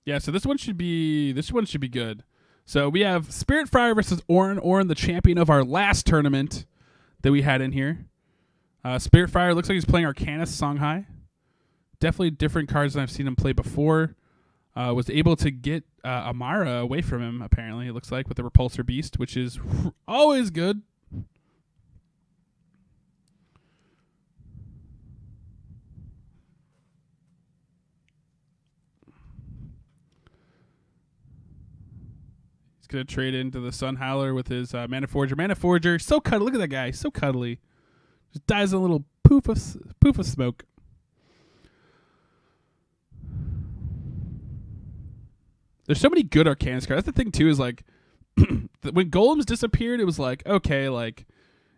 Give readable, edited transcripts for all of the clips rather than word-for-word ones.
Yeah, so this one should be good. So we have Spiritfryer versus Auran. Auran, the champion of our last tournament that we had in here. Spiritfryer looks like he's playing Arcanist Songhai. Definitely different cards than I've seen him play before. Was able to get Amara away from him, apparently, it looks like, with the Repulsor Beast, which is always good. He's going to trade into the Sun Howler with his Mana Forger. Mana Forger, so cuddly. Look at that guy, so cuddly. Just dies in a little poof of smoke. There's so many good Arcanist cards. That's the thing too. Is like when Golems disappeared, it was like okay, like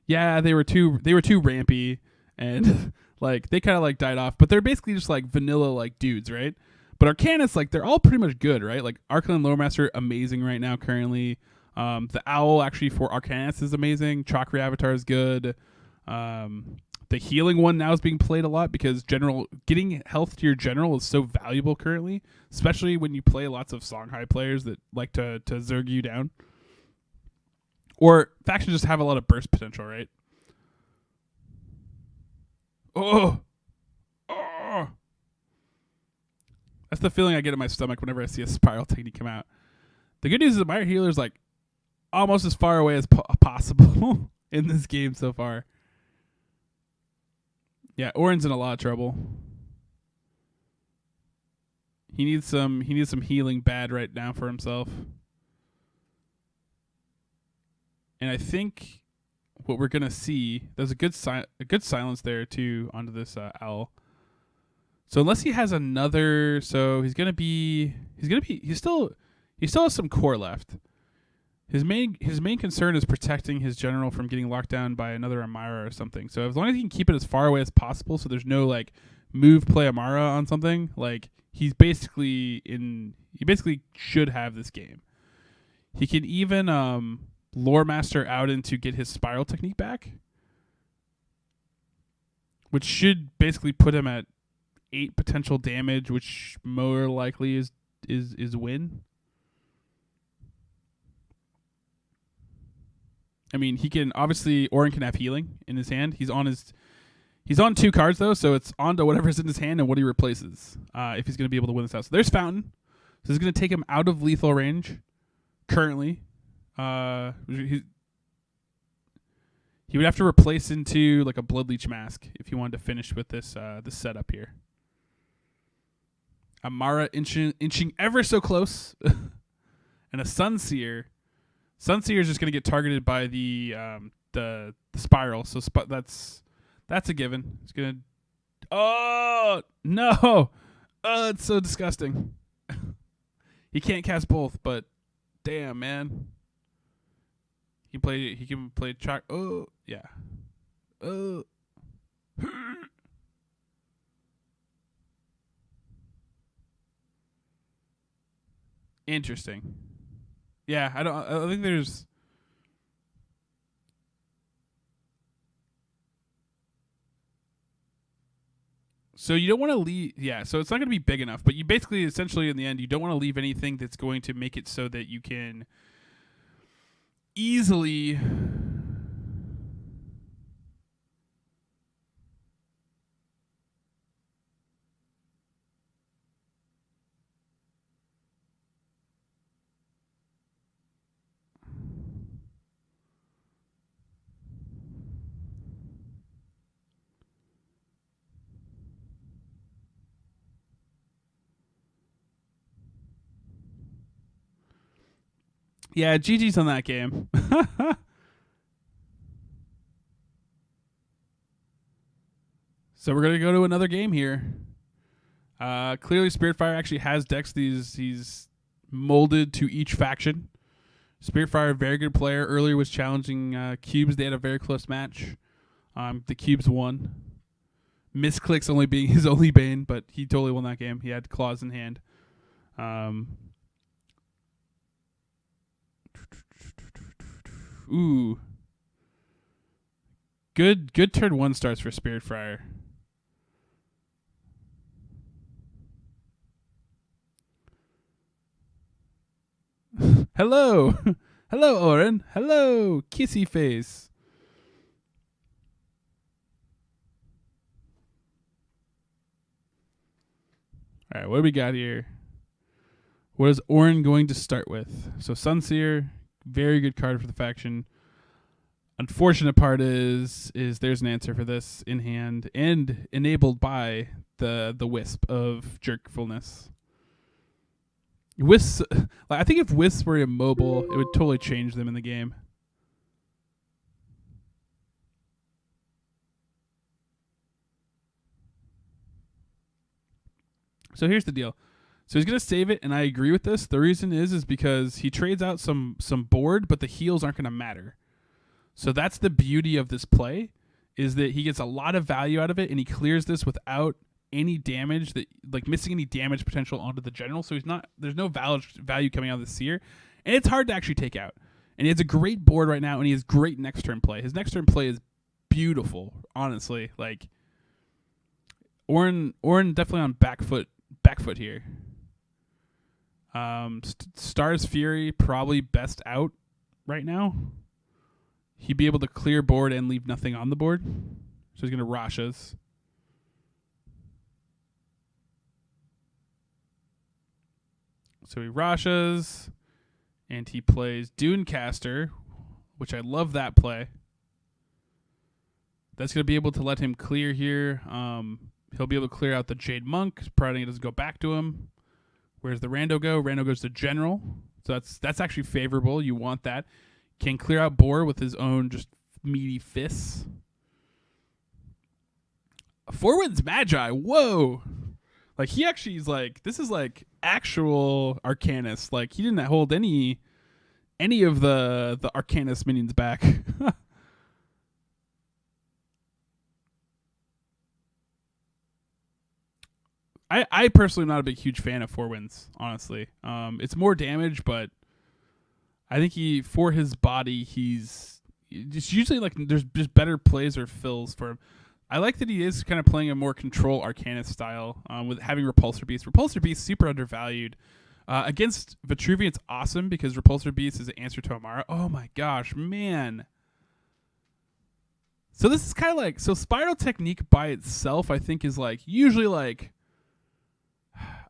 yeah, they were too rampy, and like they kind of like died off. But they're basically just like vanilla like dudes, right? But Arcanists, like they're all pretty much good, right? Like Arcanine Loremaster, amazing right now currently. The Owl actually for Arcanist is amazing. Chakra Avatar is good. The healing one now is being played a lot because getting health to your general is so valuable currently, especially when you play lots of Songhai players that like to zerg you down. Or factions just have a lot of burst potential, right? Oh! That's the feeling I get in my stomach whenever I see a Spiral Technique come out. The good news is that my healer is like almost as far away as possible in this game so far. Yeah, Auran's in a lot of trouble. He needs some healing bad right now for himself. And I think what we're gonna see, there's a good silence there too onto this owl. So unless he has another, so he still has some core left. His main concern is protecting his general from getting locked down by another Amara or something. So as long as he can keep it as far away as possible, so there's no like move play Amara on something, like he basically should have this game. He can even Lore Master out to get his Spiral Technique back, which should basically put him at 8 potential damage, which more likely is win. I mean, he can obviously Auran can have healing in his hand. He's on 2 cards though, so it's on to whatever's in his hand and what he replaces. If he's going to be able to win this out. So there's Fountain. So this is going to take him out of lethal range currently. He would have to replace into like a Bloodleech Mask if he wanted to finish with this setup here. Amara inching ever so close, and a Sunseer. Sunseer is just going to get targeted by the spiral, so that's a given. It's gonna. Oh no! Oh, it's so disgusting. He can't cast both, but damn, man. He can play track. Oh yeah. Oh. Interesting. Yeah, I think there's. So you don't want to leave. Yeah, so it's not going to be big enough. But you basically, essentially, in the end, you don't want to leave anything that's going to make it so that you can easily. Yeah, GG's on that game. So we're going to go to another game here. Clearly, Spiritfire actually has decks he's molded to each faction. Spiritfire, very good player. Earlier was challenging Cubes. They had a very close match. The Cubes won. Misclicks only being his only bane, but he totally won that game. He had claws in hand. Ooh. Good turn 1 starts for Spiritfire. Hello. Hello, Auran. Hello, kissy face. All right, what do we got here? What is Auran going to start with? So Sunseer, very good card for the faction. Unfortunate part is there's an answer for this in hand and enabled by the wisp of jerkfulness. Wisps, I think if wisps were immobile, it would totally change them in the game. So here's the deal. So he's gonna save it, and I agree with this. The reason is because he trades out some board, but the heals aren't gonna matter. So that's the beauty of this play, is that he gets a lot of value out of it, and he clears this without any damage, that like missing any damage potential onto the general. So there's no value coming out of the seer, and it's hard to actually take out. And he has a great board right now, and he has great next turn play. His next turn play is beautiful, honestly. Like Auran definitely on back foot here. Star's Fury probably best out right now. He'd be able to clear board and leave nothing on the board. So he's going to Rashas. So he Rashas, and he plays Dunecaster, which I love that play. That's going to be able to let him clear here. He'll be able to clear out the Jade Monk, providing it doesn't go back to him. Where's the Rando go? Rando goes to General. So that's actually favorable. You want that. Can clear out board with his own just meaty fists. Forward's Magi. Whoa. Like, he actually is like, this is like actual Arcanist. Like, he didn't hold any of the Arcanist minions back. I personally am not a huge fan of 4-Winds, honestly. It's more damage, but I think for his body, it's usually like there's just better plays or fills for him. I like that he is kind of playing a more control Arcanist style with having Repulsor Beast. Repulsor Beast super undervalued. Against Vitruvian, it's awesome because Repulsor Beast is an answer to Amara. Oh my gosh, man. So this is kind of like, so Spiral Technique by itself, I think, is like usually like,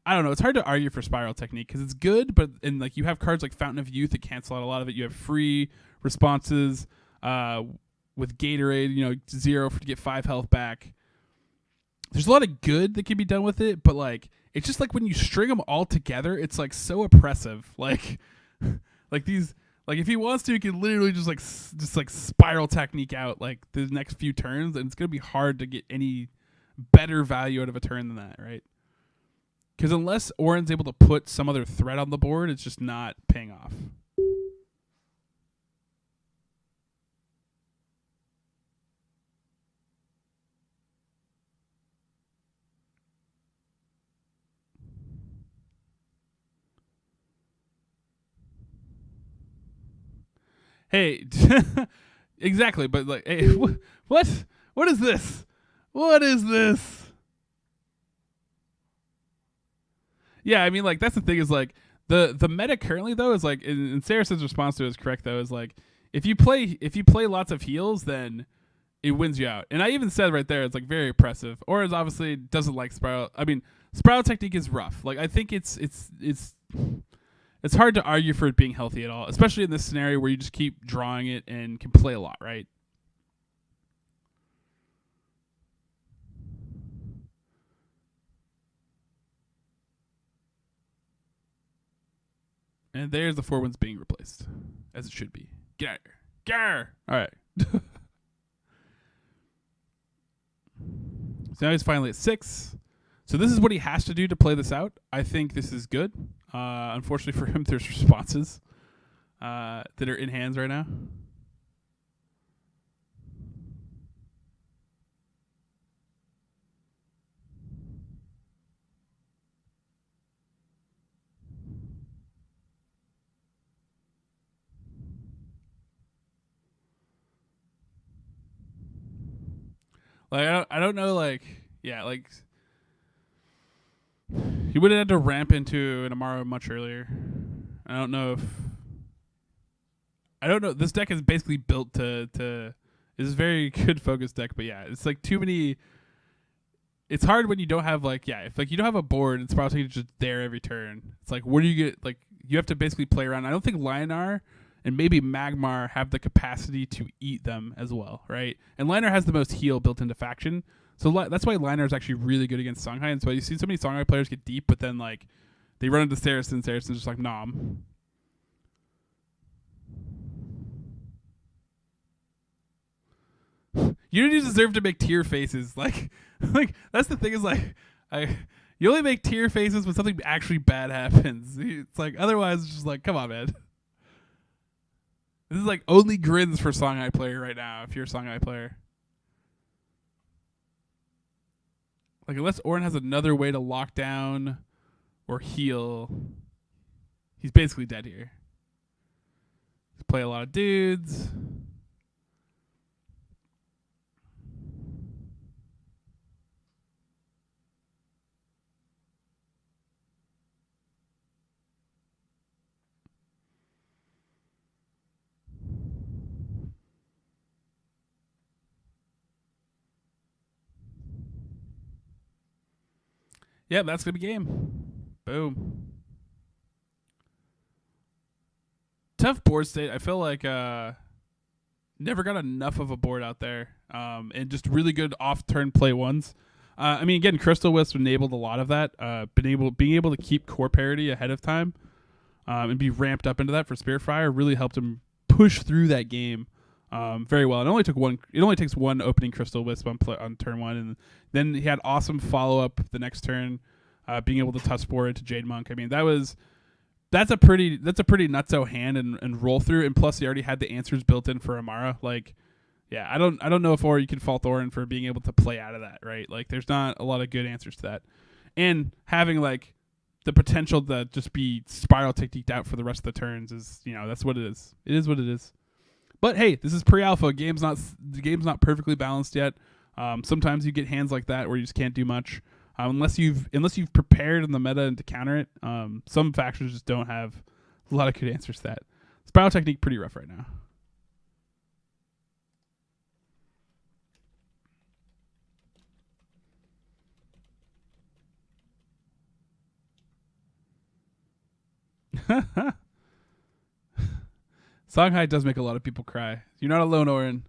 I don't know. It's hard to argue for Spiral Technique because it's good, but and like you have cards like Fountain of Youth that cancel out a lot of it. You have free responses with Gatorade, 0 to get 5 health back. There's a lot of good that can be done with it, but like it's just like when you string them all together, it's like so oppressive. Like these, like if he wants to, he can literally just like Spiral Technique out like the next few turns, and it's gonna be hard to get any better value out of a turn than that, right? Because unless Auran's able to put some other threat on the board, it's just not paying off. Hey, exactly, but like, hey, what is this? What is this? Yeah, I mean, like, that's the thing is, like, the meta currently, though, is, like, and Saracen's response to it is correct, though, is, like, if you play lots of heals, then it wins you out. And I even said right there, it's, like, very oppressive. Or obviously doesn't like Spiral. I mean, Spiral Technique is rough. Like, I think it's hard to argue for it being healthy at all, especially in this scenario where you just keep drawing it and can play a lot, right? And there's the 4-Winds being replaced, as it should be. Get out of here. Grr! All right. So now he's finally at 6. So this is what he has to do to play this out. I think this is good. Unfortunately for him, there's responses that are in hands right now. Like I don't know, like, yeah, like he would have had to ramp into an Amaro much earlier. I don't know if I don't know. This deck is basically built to. It's a very good focus deck, but yeah, it's like too many. It's hard when you don't have like if like you don't have a board, it's probably just there every turn. It's like where do you get like you have to basically play around. I don't think Lionar and maybe Magmar have the capacity to eat them as well, right? And Lionar has the most heal built into faction, so that's why Lionar is actually really good against Songhai. And so you see so many Songhai players get deep, but then like they run into Saracen's just like nom. You don't even deserve to make tear faces. Like that's the thing is like, you only make tear faces when something actually bad happens. It's like otherwise it's just like, come on, man. This is like only grins for Songhai player right now. If you're a Songhai player, like unless Auran has another way to lock down or heal, he's basically dead here. Play a lot of dudes. Yeah, that's gonna be game. Boom. Tough board state. I feel like never got enough of a board out there, and just really good off-turn play ones. I mean, again, Crystal Wisp enabled a lot of that. Being able to keep core parity ahead of time, and be ramped up into that for Spiritfryer really helped him push through that game very well. It only takes one opening Crystal Wisp on turn one, and then he had awesome follow up the next turn, being able to touch board into Jade Monk. I mean, that's a pretty nutso hand and roll through, and plus he already had the answers built in for Amara. Like, yeah, I don't know if you can fault Auran for being able to play out of that, right? Like, there's not a lot of good answers to that, and having like the potential to just be spiral techniqued out for the rest of the turns is, that's what it is. It is what it is. But hey, this is pre-alpha. The game's not perfectly balanced yet. Sometimes you get hands like that where you just can't do much unless you've prepared in the meta and to counter it. Some factions just don't have a lot of good answers to that. Spiral technique pretty rough right now. Songhai does make a lot of people cry. You're not alone, Auran.